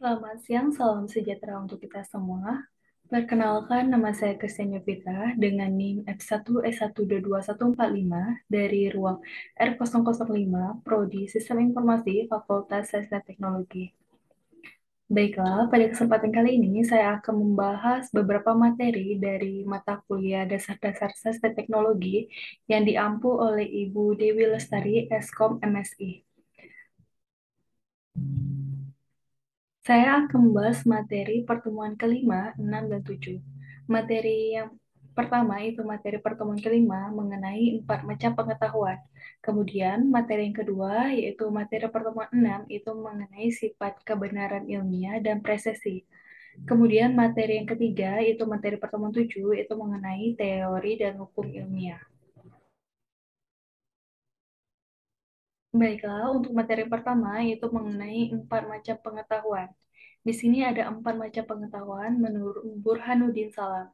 Selamat siang, salam sejahtera untuk kita semua. Perkenalkan, nama saya Christian Yovita dengan NIM F1S1222145 dari ruang R005, Prodi Sistem Informasi, Fakultas Sains dan Teknologi. Baiklah, pada kesempatan kali ini saya akan membahas beberapa materi dari mata kuliah Dasar-Dasar Sains dan Teknologi yang diampu oleh Ibu Dewi Lestari, Eskom MSI. Saya akan membahas materi pertemuan kelima, 6, dan 7. Materi yang pertama itu materi pertemuan kelima mengenai 4 macam pengetahuan. Kemudian materi yang kedua yaitu materi pertemuan 6 itu mengenai sifat kebenaran ilmiah dan presesi. Kemudian materi yang ketiga itu materi pertemuan 7 itu mengenai teori dan hukum ilmiah. Baiklah, untuk materi pertama yaitu mengenai 4 macam pengetahuan. Di sini ada 4 macam pengetahuan menurut Burhanuddin Salam,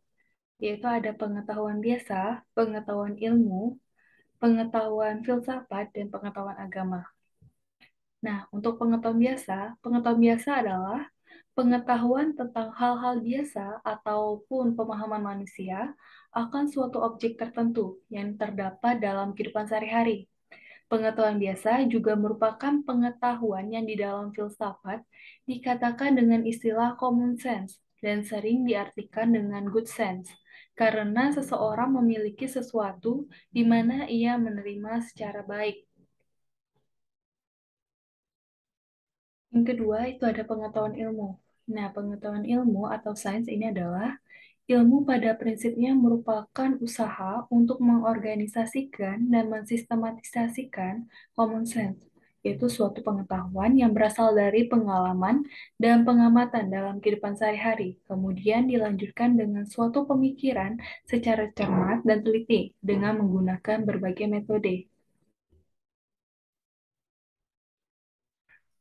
yaitu ada pengetahuan biasa, pengetahuan ilmu, pengetahuan filsafat, dan pengetahuan agama. Nah, untuk pengetahuan biasa adalah pengetahuan tentang hal-hal biasa ataupun pemahaman manusia akan suatu objek tertentu yang terdapat dalam kehidupan sehari-hari. Pengetahuan biasa juga merupakan pengetahuan yang di dalam filsafat dikatakan dengan istilah common sense dan sering diartikan dengan good sense, karena seseorang memiliki sesuatu di mana ia menerima secara baik. Yang kedua itu ada pengetahuan ilmu. Nah, pengetahuan ilmu atau sains ini adalah ilmu pada prinsipnya merupakan usaha untuk mengorganisasikan dan mensistematisasikan common sense, yaitu suatu pengetahuan yang berasal dari pengalaman dan pengamatan dalam kehidupan sehari-hari, kemudian dilanjutkan dengan suatu pemikiran secara cermat dan teliti dengan menggunakan berbagai metode.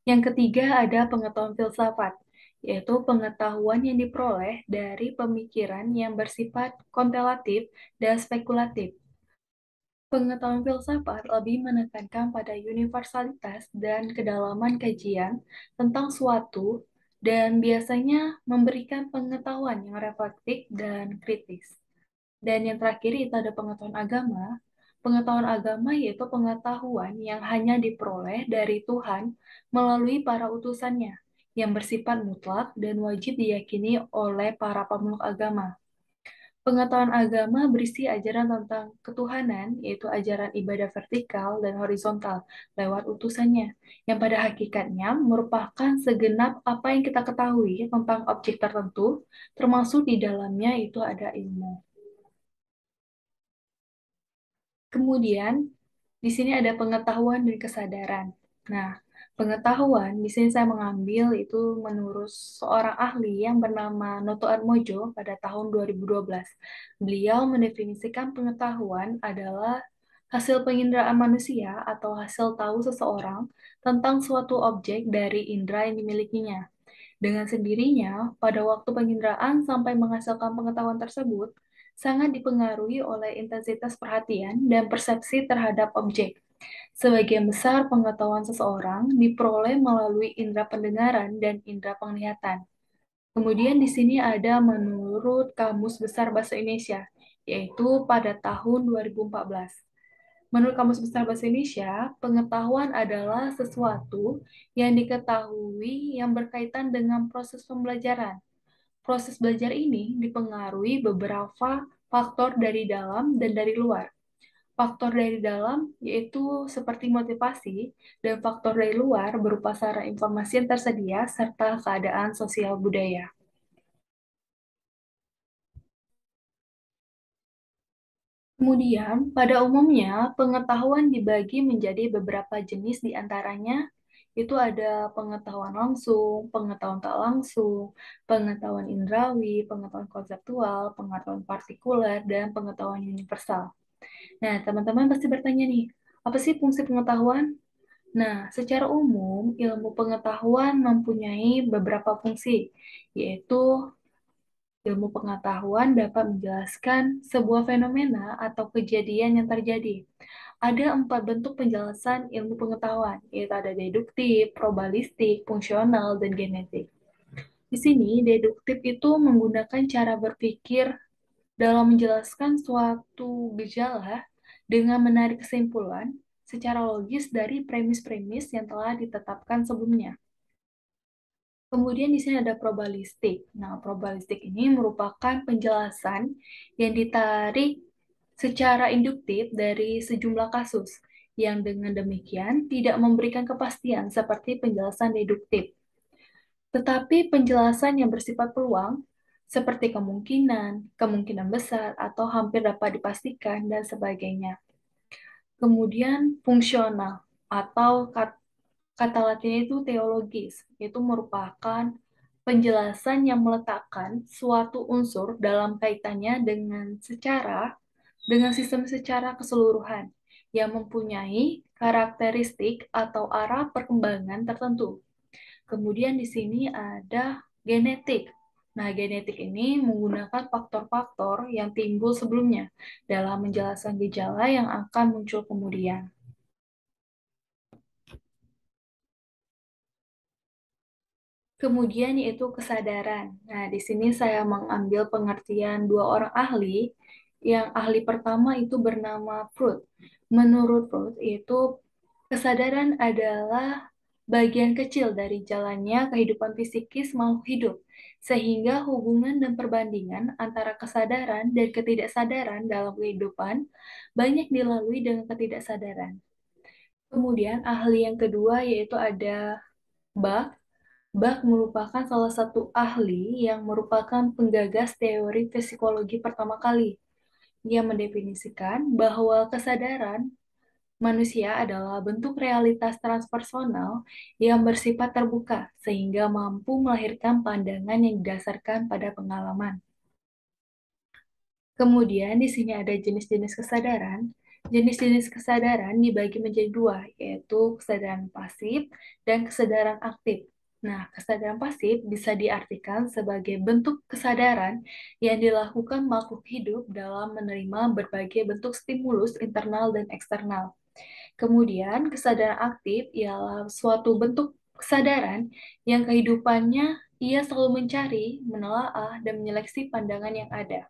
Yang ketiga ada pengetahuan filsafat, yaitu pengetahuan yang diperoleh dari pemikiran yang bersifat kontemplatif dan spekulatif. Pengetahuan filsafat lebih menekankan pada universalitas dan kedalaman kajian tentang suatu dan biasanya memberikan pengetahuan yang reflektif dan kritis. Dan yang terakhir itu ada pengetahuan agama. Pengetahuan agama yaitu pengetahuan yang hanya diperoleh dari Tuhan melalui para utusannya, yang bersifat mutlak dan wajib diyakini oleh para pemeluk agama. Pengetahuan agama berisi ajaran tentang ketuhanan, yaitu ajaran ibadah vertikal dan horizontal lewat utusannya, yang pada hakikatnya merupakan segenap apa yang kita ketahui tentang objek tertentu, termasuk di dalamnya itu ada ilmu. Kemudian, di sini ada pengetahuan dan kesadaran. Nah, pengetahuan di sini saya mengambil itu menurut seorang ahli yang bernama Noto Atmojo pada tahun 2012. Beliau mendefinisikan pengetahuan adalah hasil penginderaan manusia atau hasil tahu seseorang tentang suatu objek dari indera yang dimilikinya. Dengan sendirinya, pada waktu penginderaan sampai menghasilkan pengetahuan tersebut, sangat dipengaruhi oleh intensitas perhatian dan persepsi terhadap objek. Sebagian besar pengetahuan seseorang diperoleh melalui indera pendengaran dan indera penglihatan. Kemudian di sini ada menurut Kamus Besar Bahasa Indonesia, yaitu pada tahun 2014. Menurut Kamus Besar Bahasa Indonesia, pengetahuan adalah sesuatu yang diketahui yang berkaitan dengan proses pembelajaran. Proses belajar ini dipengaruhi beberapa faktor dari dalam dan dari luar. Faktor dari dalam yaitu seperti motivasi, dan faktor dari luar berupa sarana informasi yang tersedia serta keadaan sosial budaya. Kemudian, pada umumnya, pengetahuan dibagi menjadi beberapa jenis di antaranya, itu ada pengetahuan langsung, pengetahuan tak langsung, pengetahuan indrawi, pengetahuan konseptual, pengetahuan partikular, dan pengetahuan universal. Nah, teman-teman pasti bertanya nih, apa sih fungsi pengetahuan? Nah, secara umum, ilmu pengetahuan mempunyai beberapa fungsi, yaitu ilmu pengetahuan dapat menjelaskan sebuah fenomena atau kejadian yang terjadi. Ada 4 bentuk penjelasan ilmu pengetahuan, yaitu ada deduktif, probabilistik, fungsional, dan genetik. Di sini, deduktif itu menggunakan cara berpikir dalam menjelaskan suatu gejala dengan menarik kesimpulan secara logis dari premis-premis yang telah ditetapkan sebelumnya. Kemudian di sini ada probabilistik. Nah, probabilistik ini merupakan penjelasan yang ditarik secara induktif dari sejumlah kasus, yang dengan demikian tidak memberikan kepastian seperti penjelasan deduktif. Tetapi penjelasan yang bersifat peluang, seperti kemungkinan, kemungkinan besar, atau hampir dapat dipastikan, dan sebagainya. Kemudian fungsional, atau kata latinnya itu teologis, itu merupakan penjelasan yang meletakkan suatu unsur dalam kaitannya dengan sistem secara keseluruhan yang mempunyai karakteristik atau arah perkembangan tertentu. Kemudian di sini ada genetik. Nah, genetik ini menggunakan faktor-faktor yang timbul sebelumnya dalam menjelaskan gejala yang akan muncul kemudian. Kemudian yaitu kesadaran. Nah, di sini saya mengambil pengertian dua orang ahli. Yang ahli pertama itu bernama Freud. Menurut Freud, itu kesadaran adalah bagian kecil dari jalannya kehidupan psikis makhluk hidup, sehingga hubungan dan perbandingan antara kesadaran dan ketidaksadaran dalam kehidupan banyak dilalui dengan ketidaksadaran. Kemudian ahli yang kedua yaitu ada Bach. Bach merupakan salah satu ahli yang merupakan penggagas teori psikologi pertama kali. Ia mendefinisikan bahwa kesadaran manusia adalah bentuk realitas transpersonal yang bersifat terbuka, sehingga mampu melahirkan pandangan yang didasarkan pada pengalaman. Kemudian di sini ada jenis-jenis kesadaran. Jenis-jenis kesadaran dibagi menjadi dua, yaitu kesadaran pasif dan kesadaran aktif. Nah, kesadaran pasif bisa diartikan sebagai bentuk kesadaran yang dilakukan makhluk hidup dalam menerima berbagai bentuk stimulus internal dan eksternal. Kemudian, kesadaran aktif ialah suatu bentuk kesadaran yang kehidupannya ia selalu mencari, menelaah, dan menyeleksi pandangan yang ada.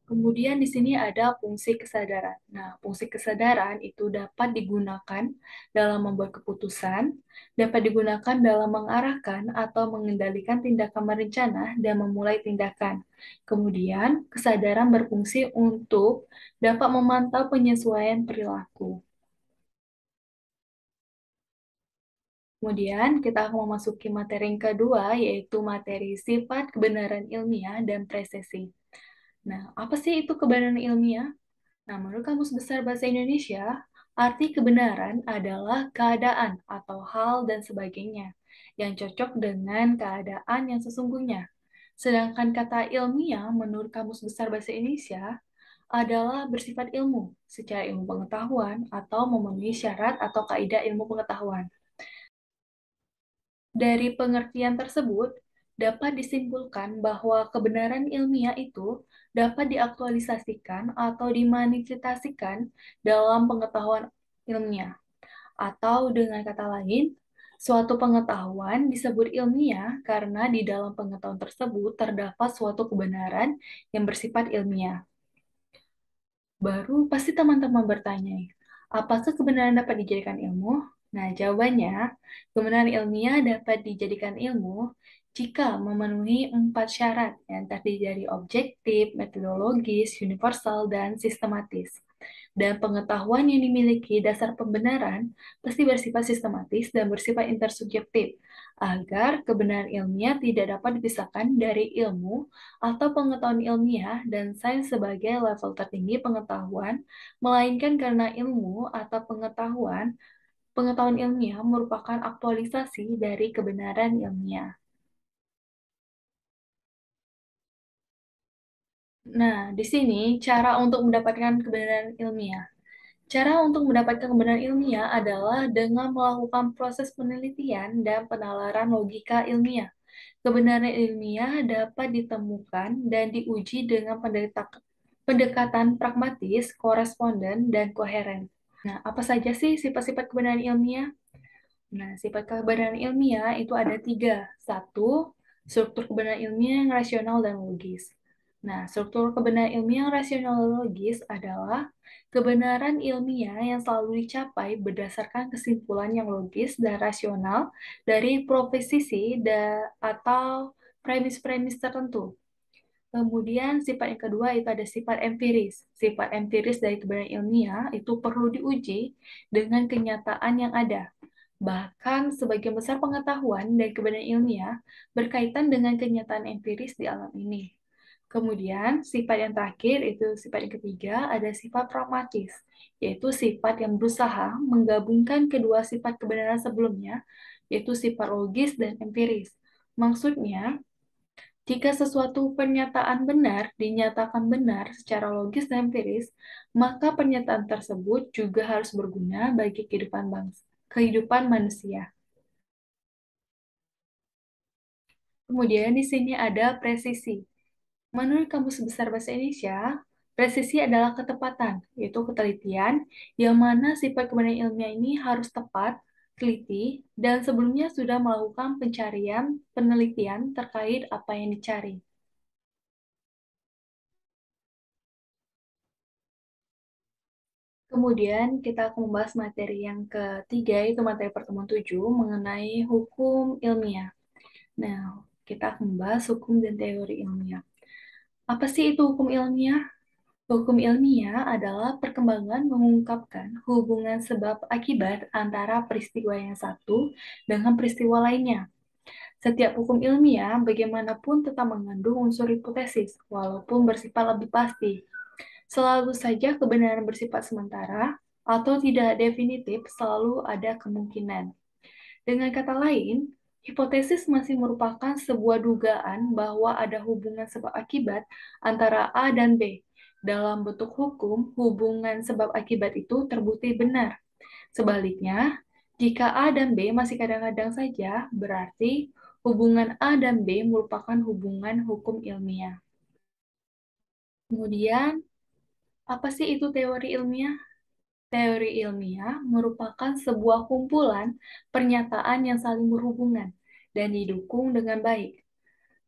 Kemudian di sini ada fungsi kesadaran. Nah, fungsi kesadaran itu dapat digunakan dalam membuat keputusan, dapat digunakan dalam mengarahkan atau mengendalikan tindakan berencana dan memulai tindakan. Kemudian, kesadaran berfungsi untuk dapat memantau penyesuaian perilaku. Kemudian, kita akan memasuki materi yang kedua, yaitu materi sifat kebenaran ilmiah dan presesi. Nah, apa sih itu kebenaran ilmiah? Nah, menurut Kamus Besar Bahasa Indonesia, arti kebenaran adalah keadaan atau hal dan sebagainya yang cocok dengan keadaan yang sesungguhnya. Sedangkan kata ilmiah menurut Kamus Besar Bahasa Indonesia adalah bersifat ilmu, secara ilmu pengetahuan atau memenuhi syarat atau kaidah ilmu pengetahuan. Dari pengertian tersebut, dapat disimpulkan bahwa kebenaran ilmiah itu dapat diaktualisasikan atau dimanifestasikan dalam pengetahuan ilmiah. Atau dengan kata lain, suatu pengetahuan disebut ilmiah karena di dalam pengetahuan tersebut terdapat suatu kebenaran yang bersifat ilmiah. Baru pasti teman-teman bertanya, apakah kebenaran dapat dijadikan ilmu? Nah, jawabannya, kebenaran ilmiah dapat dijadikan ilmu jika memenuhi 4 syarat yang terdiri dari objektif, metodologis, universal, dan sistematis. Dan pengetahuan yang dimiliki dasar pembenaran pasti bersifat sistematis dan bersifat intersubjektif, agar kebenaran ilmiah tidak dapat dipisahkan dari ilmu atau pengetahuan ilmiah dan sains sebagai level tertinggi pengetahuan, melainkan karena ilmu atau pengetahuan ilmiah merupakan aktualisasi dari kebenaran ilmiah. Nah, di sini cara untuk mendapatkan kebenaran ilmiah. Cara untuk mendapatkan kebenaran ilmiah adalah dengan melakukan proses penelitian dan penalaran logika ilmiah. Kebenaran ilmiah dapat ditemukan dan diuji dengan pendekatan pragmatis, koresponden, dan koheren. Nah, apa saja sih sifat-sifat kebenaran ilmiah? Nah, sifat kebenaran ilmiah itu ada tiga. Satu, struktur kebenaran ilmiah yang rasional dan logis. Nah, struktur kebenaran ilmiah yang rasional dan logis adalah kebenaran ilmiah yang selalu dicapai berdasarkan kesimpulan yang logis dan rasional dari proposisi atau premis-premis tertentu. Kemudian sifat yang kedua itu ada sifat empiris. Sifat empiris dari kebenaran ilmiah itu perlu diuji dengan kenyataan yang ada. Bahkan sebagian besar pengetahuan dari kebenaran ilmiah berkaitan dengan kenyataan empiris di alam ini. Kemudian sifat yang terakhir itu sifat yang ketiga ada sifat pragmatis, yaitu sifat yang berusaha menggabungkan kedua sifat kebenaran sebelumnya, yaitu sifat logis dan empiris. Maksudnya, jika sesuatu pernyataan benar dinyatakan benar secara logis dan empiris, maka pernyataan tersebut juga harus berguna bagi kehidupan manusia. Kemudian di sini ada presisi. Menurut Kamus Besar Bahasa Indonesia, presisi adalah ketepatan, yaitu ketelitian, yang mana sifat kebenaran ilmiah ini harus tepat, teliti, dan sebelumnya sudah melakukan penelitian terkait apa yang dicari. Kemudian kita akan membahas materi yang ketiga, yaitu materi pertemuan 7 mengenai hukum ilmiah. Nah, kita akan membahas hukum dan teori ilmiah. Apa sih itu hukum ilmiah? Hukum ilmiah adalah perkembangan mengungkapkan hubungan sebab akibat antara peristiwa yang satu dengan peristiwa lainnya. Setiap hukum ilmiah bagaimanapun tetap mengandung unsur hipotesis, walaupun bersifat lebih pasti. Selalu saja kebenaran bersifat sementara atau tidak definitif selalu ada kemungkinan. Dengan kata lain, hipotesis masih merupakan sebuah dugaan bahwa ada hubungan sebab akibat antara A dan B. Dalam bentuk hukum, hubungan sebab akibat itu terbukti benar. Sebaliknya, jika A dan B masih kadang-kadang saja, berarti hubungan A dan B merupakan hubungan hukum ilmiah. Kemudian, apa sih itu teori ilmiah? Teori ilmiah merupakan sebuah kumpulan pernyataan yang saling berhubungan dan didukung dengan baik.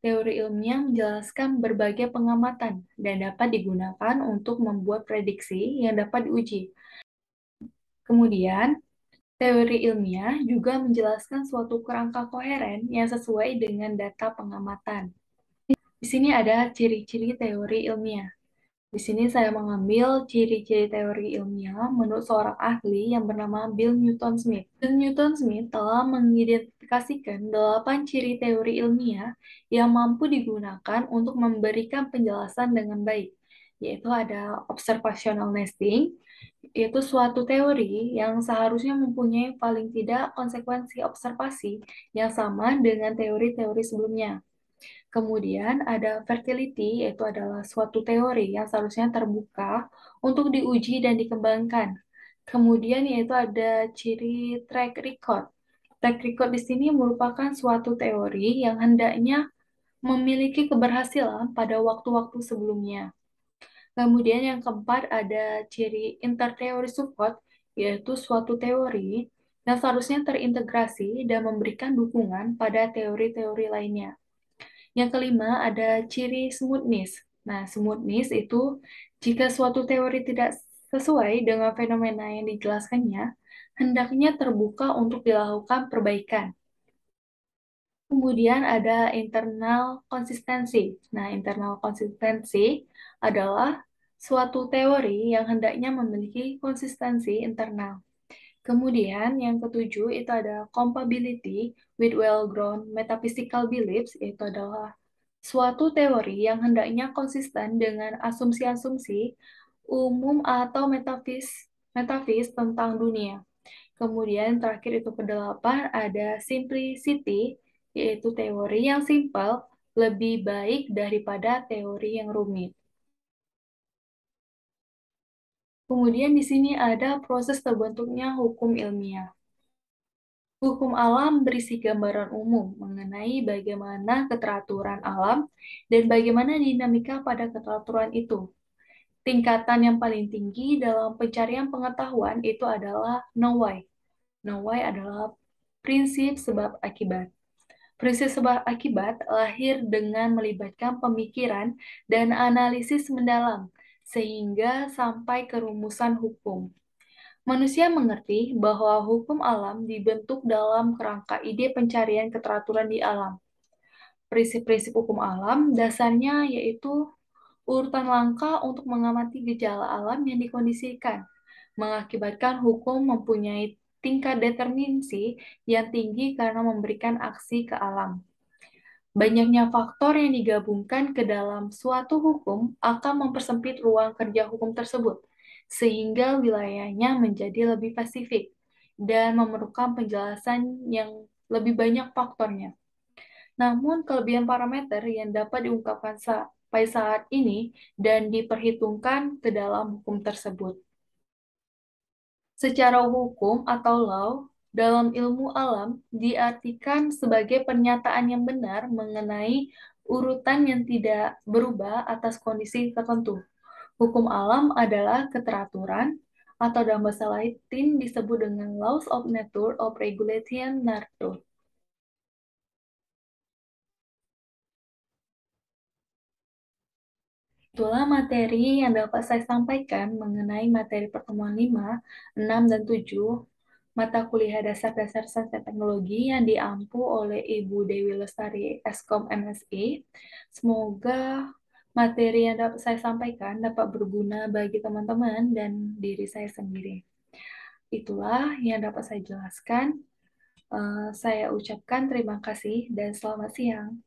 Teori ilmiah menjelaskan berbagai pengamatan dan dapat digunakan untuk membuat prediksi yang dapat diuji. Kemudian, teori ilmiah juga menjelaskan suatu kerangka koheren yang sesuai dengan data pengamatan. Di sini ada ciri-ciri teori ilmiah. Di sini saya mengambil ciri-ciri teori ilmiah menurut seorang ahli yang bernama Bill Newton Smith. Bill Newton Smith telah mengidentifikasikan 8 ciri teori ilmiah yang mampu digunakan untuk memberikan penjelasan dengan baik, yaitu ada observational nesting, yaitu suatu teori yang seharusnya mempunyai paling tidak konsekuensi observasi yang sama dengan teori-teori sebelumnya. Kemudian ada fertility, yaitu adalah suatu teori yang seharusnya terbuka untuk diuji dan dikembangkan. Kemudian yaitu ada ciri track record. Track record di sini merupakan suatu teori yang hendaknya memiliki keberhasilan pada waktu-waktu sebelumnya. Kemudian yang keempat ada ciri interteori support, yaitu suatu teori yang seharusnya terintegrasi dan memberikan dukungan pada teori-teori lainnya. Yang kelima ada ciri smoothness. Nah, smoothness itu jika suatu teori tidak sesuai dengan fenomena yang dijelaskannya, hendaknya terbuka untuk dilakukan perbaikan. Kemudian ada internal konsistensi. Nah, internal konsistensi adalah suatu teori yang hendaknya memiliki konsistensi internal. Kemudian yang ketujuh itu ada compatibility with well-grounded metaphysical beliefs, yaitu adalah suatu teori yang hendaknya konsisten dengan asumsi-asumsi umum atau metafis tentang dunia. Kemudian terakhir itu kedelapan ada simplicity, yaitu teori yang simpel lebih baik daripada teori yang rumit. Kemudian di sini ada proses terbentuknya hukum ilmiah. Hukum alam berisi gambaran umum mengenai bagaimana keteraturan alam dan bagaimana dinamika pada keteraturan itu. Tingkatan yang paling tinggi dalam pencarian pengetahuan itu adalah know why. Know why adalah prinsip sebab akibat. Prinsip sebab akibat lahir dengan melibatkan pemikiran dan analisis mendalam, sehingga sampai ke rumusan hukum. Manusia mengerti bahwa hukum alam dibentuk dalam kerangka ide pencarian keteraturan di alam. Prinsip-prinsip hukum alam dasarnya yaitu urutan langkah untuk mengamati gejala alam yang dikondisikan, mengakibatkan hukum mempunyai tingkat determinasi yang tinggi karena memberikan aksi ke alam. Banyaknya faktor yang digabungkan ke dalam suatu hukum akan mempersempit ruang kerja hukum tersebut, sehingga wilayahnya menjadi lebih pasifik dan memerlukan penjelasan yang lebih banyak faktornya. Namun, kelebihan parameter yang dapat diungkapkan sampai saat ini dan diperhitungkan ke dalam hukum tersebut. Secara hukum atau law, dalam ilmu alam diartikan sebagai pernyataan yang benar mengenai urutan yang tidak berubah atas kondisi tertentu. Hukum alam adalah keteraturan atau dalam bahasa Latin disebut dengan laws of nature of regulation nature. Itulah materi yang dapat saya sampaikan mengenai materi pertemuan 5, 6, dan 7 mata kuliah dasar-dasar sains dan teknologi yang diampu oleh Ibu Dewi Lestari Eskom MSI. Semoga materi yang dapat saya sampaikan dapat berguna bagi teman-teman dan diri saya sendiri. Itulah yang dapat saya jelaskan. Saya ucapkan terima kasih dan selamat siang.